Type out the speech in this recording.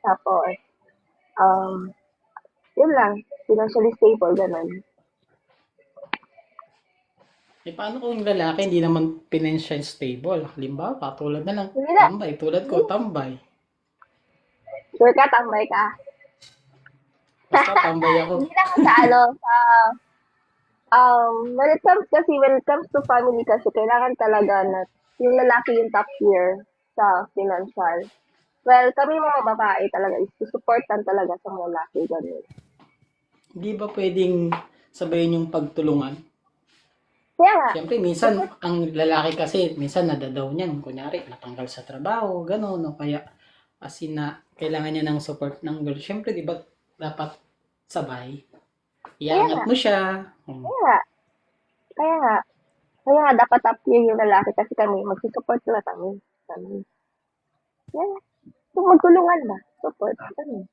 Tapos, um, yun lang, financially stable, ganun. Eh, paano kung yung lalaki hindi naman financial stable? Halimbawa, tulad na lang, Hindi na, tambay. Tulad ko, hindi, tambay. sure ka, tambay ka. Basta tambay ako. Hindi naman sa ano, sa, when it comes to family kasi, kailangan talaga na yung lalaki yung top tier sa financial. Well, kami mga babae talaga is supportan talaga sa mga lalaki, ganun. Hindi ba pwedeng sabayin yung pagtulungan? Kaya nga, Siyempre, minsan, support, ang lalaki kasi, minsan nadadaw niyan. Kunyari, natanggal sa trabaho, gano'n. O kaya, as in na, kailangan niya ng support ng girl. Siyempre, di ba, dapat sabay. kaya Iangat nga, mo siya. kaya nga, kaya nga, kaya nga dapat top tier yung lalaki kasi kami, magsusupport na kami. Kami. Yan, kung magtulungan ba, support kami.